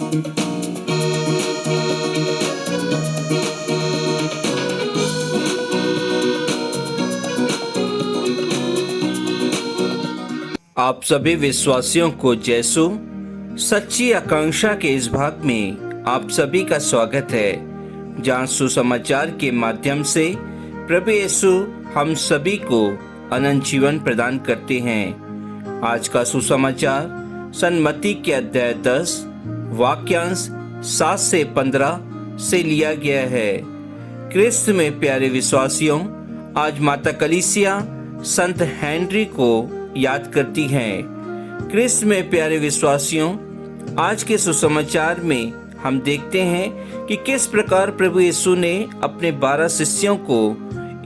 आप सभी विश्वासियों को यीशु सच्ची आकांक्षा के इस भाग में आप सभी का स्वागत है, जहां सुसमाचार के माध्यम से प्रभु यीशु हम सभी को अनंत जीवन प्रदान करते हैं। आज का सुसमाचार सन्मति के अध्याय 10 वाक्यांश 7 से 15 से लिया गया है। क्रिस्त में प्यारे विश्वासियों, आज माता कलीसिया संत हेनरी को याद करती हैं। क्रिस्त में प्यारे विश्वासियों, आज के सुसमाचार में हम देखते हैं कि किस प्रकार प्रभु यीशु ने अपने 12 शिष्यों को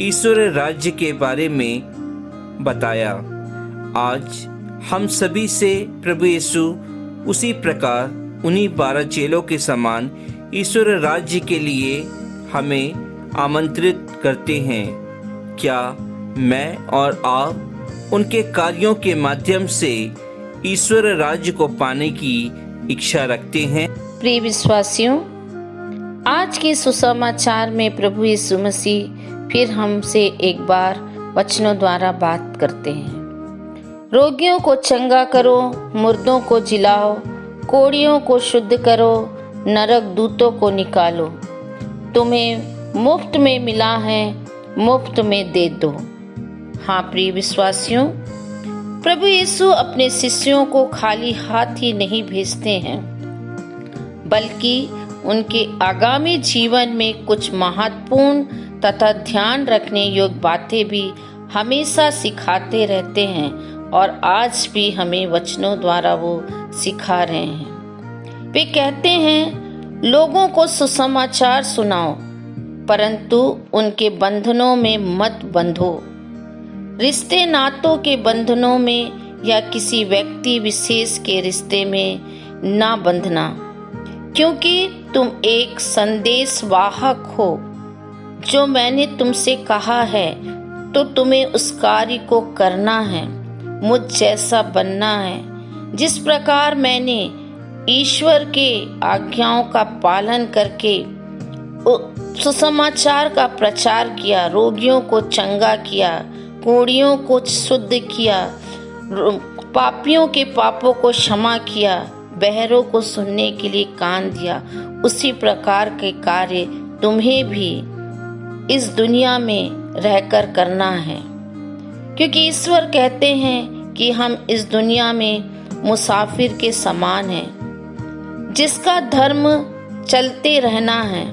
ईश्वर राज्य के बारे में बताया। आज हम सभी से प्रभु यीशु उसी प्रकार उन्हीं 12 चेलों के समान ईश्वर राज्य के लिए हमें आमंत्रित करते हैं। क्या मैं और आप उनके कार्यों के माध्यम से ईश्वर राज्य को पाने की इच्छा रखते हैं? प्रिय विश्वासियों, आज के सुसमाचार में प्रभु यीशु मसीह फिर हमसे एक बार वचनों द्वारा बात करते हैं। रोगियों को चंगा करो, मुर्दों को जिलाओ, कोढ़ियों को शुद्ध करो, नरक दूतों को निकालो। तुम्हें मुफ्त में मिला है, मुफ्त में दे दो। हाँ प्रिय विश्वासियों, प्रभु यीशु अपने शिष्यों को खाली हाथ ही नहीं भेजते हैं, बल्कि उनके आगामी जीवन में कुछ महत्वपूर्ण तथा ध्यान रखने योग्य बातें भी हमेशा सिखाते रहते हैं और आज भी हमें वचनों द्वारा वो सिखा रहे हैं। वे कहते हैं, लोगों को सुसमाचार सुनाओ, परंतु उनके बंधनों में मत बंधो। रिश्ते नातों के बंधनों में या किसी व्यक्ति विशेष के रिश्ते में ना बंधना, क्योंकि तुम एक संदेश वाहक हो। जो मैंने तुमसे कहा है तो तुम्हें उस कार्य को करना है, मुझ जैसा बनना है। जिस प्रकार मैंने ईश्वर के आज्ञाओं का पालन करके सुसमाचार का प्रचार किया, रोगियों को चंगा किया, कोढ़ियों को शुद्ध किया, पापियों के पापों को क्षमा किया, बहरों को सुनने के लिए कान दिया, उसी प्रकार के कार्य तुम्हें भी इस दुनिया में रहकर करना है। क्योंकि ईश्वर कहते हैं कि हम इस दुनिया में मुसाफिर के समान हैं, जिसका धर्म चलते रहना है।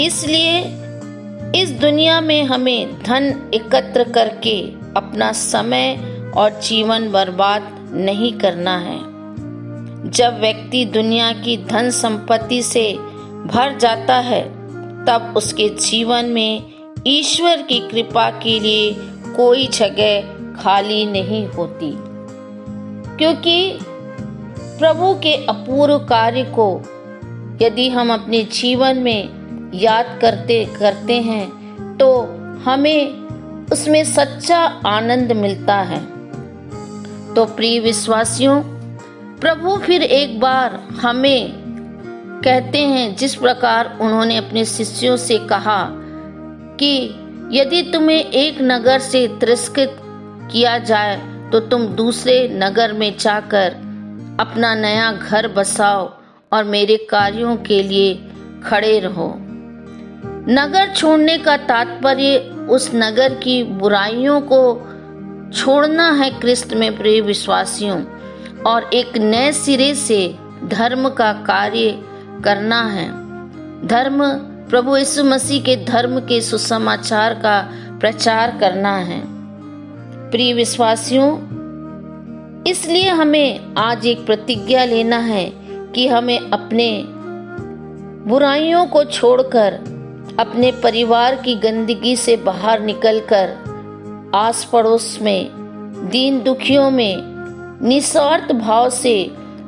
इसलिए इस दुनिया में हमें धन एकत्र करके अपना समय और जीवन बर्बाद नहीं करना है। जब व्यक्ति दुनिया की धन संपत्ति से भर जाता है, तब उसके जीवन में ईश्वर की कृपा के लिए कोई जगह खाली नहीं होती, क्योंकि प्रभु के अपूर्व कार्य को यदि हम अपने जीवन में याद करते हैं तो हमें उसमें सच्चा आनंद मिलता है। तो प्रिय विश्वासियों, प्रभु फिर एक बार हमें कहते हैं, जिस प्रकार उन्होंने अपने शिष्यों से कहा कि यदि तुम्हें एक नगर से तिरस्कृत किया जाए तो तुम दूसरे नगर में जाकर अपना नया घर बसाओ और मेरे कार्यों के लिए खड़े रहो। नगर छोड़ने का तात्पर्य उस नगर की बुराइयों को छोड़ना है क्रिस्त में प्रिय विश्वासियों, और एक नए सिरे से धर्म का कार्य करना है। धर्म प्रभु यीशु मसीह के धर्म के सुसमाचार का प्रचार करना है। प्रिय विश्वासियों, इसलिए हमें आज एक प्रतिज्ञा लेना है कि हमें अपने बुराइयों को छोड़कर अपने परिवार की गंदगी से बाहर निकलकर आस पड़ोस में दीन दुखियों में निस्वार्थ भाव से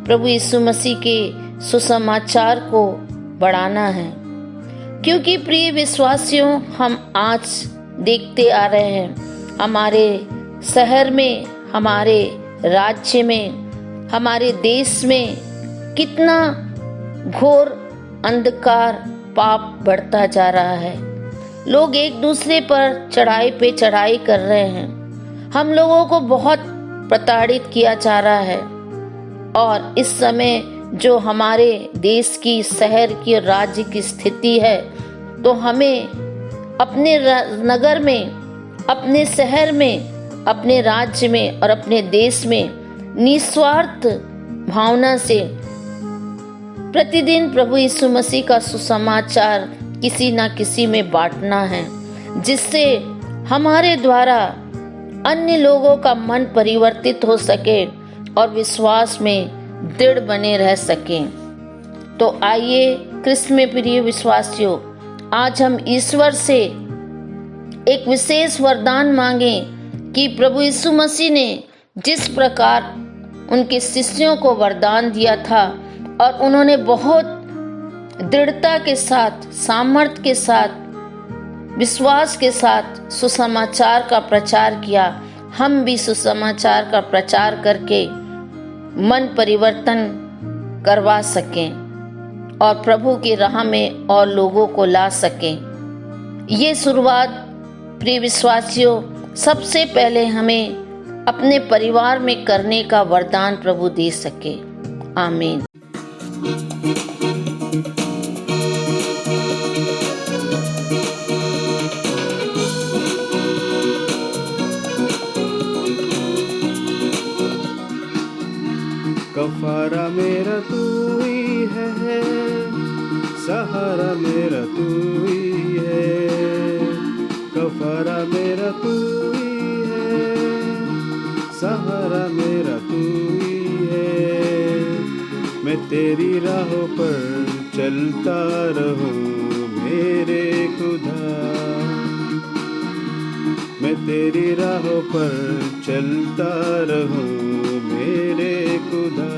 प्रभु यीशु मसीह के सुसमाचार को बढ़ाना है। क्योंकि प्रिय विश्वासियों, हम आज देखते आ रहे हैं हमारे शहर में, हमारे राज्य में, हमारे देश में कितना घोर अंधकार पाप बढ़ता जा रहा है। लोग एक दूसरे पर चढ़ाई पे चढ़ाई कर रहे हैं। हम लोगों को बहुत प्रताड़ित किया जा रहा है। और इस समय जो हमारे देश की, शहर की और राज्य की स्थिति है, तो हमें अपने नगर में, अपने शहर में, अपने राज्य में और अपने देश में निस्वार्थ भावना से प्रतिदिन प्रभु यीशु मसीह का सुसमाचार किसी ना किसी में बांटना है, जिससे हमारे द्वारा अन्य लोगों का मन परिवर्तित हो सके और विश्वास में दृढ़ बने रह सकें। तो आइए कृष्ण में प्रिय विश्वासियों, आज हम ईश्वर से एक विशेष वरदान मांगें कि प्रभु यीशु मसीह ने जिस प्रकार उनके शिष्यों को वरदान दिया था और उन्होंने बहुत दृढ़ता के साथ, सामर्थ्य के साथ, विश्वास के साथ सुसमाचार का प्रचार किया, हम भी सुसमाचार का प्रचार करके मन परिवर्तन करवा सकें और प्रभु की राह में और लोगों को ला सकें। ये शुरुआत प्रिय विश्वासियों, सबसे पहले हमें अपने परिवार में करने का वरदान प्रभु दे सके। आमीन। कफारा मेरा तू ही है, सहारा मेरा तू ही है। कफारा मेरा तू ही है, सहारा मेरा तू ही है। मैं तेरी राहों पर चलता रहूं मेरे खुदा, मैं तेरी राहों पर चलता रहूं मेरे खुदा,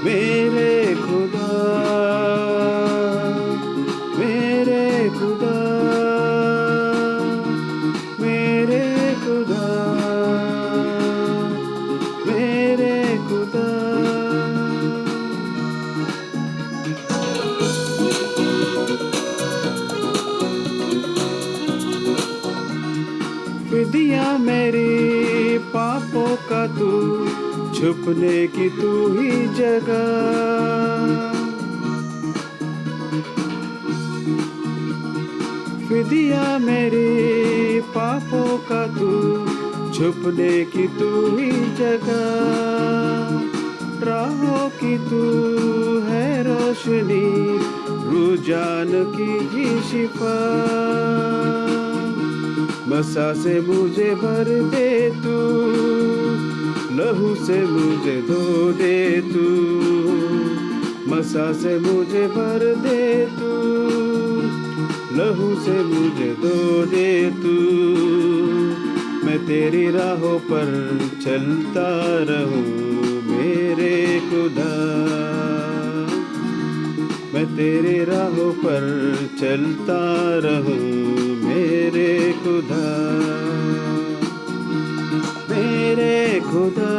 मेरे खुदा, मेरे खुदा, मेरे खुदा, मेरे खुदा। फिदिया मेरी पापों का तू, छुपने की तू ही जगह। फिदिया मेरी पापों का तू, छुपने की तू ही जगह। राहों की तू है रोशनी, रुझान की ही शिफा। मसा से मुझे भर दे तू, लहू से मुझे धो दे तू। मसा से मुझे भर दे तू, लहू से मुझे धो दे तू। मैं तेरी राहों पर चलता रहूं मेरे खुदा, मैं तेरी राहों पर चलता रहूं मेरे खुदा, मेरे खुदा,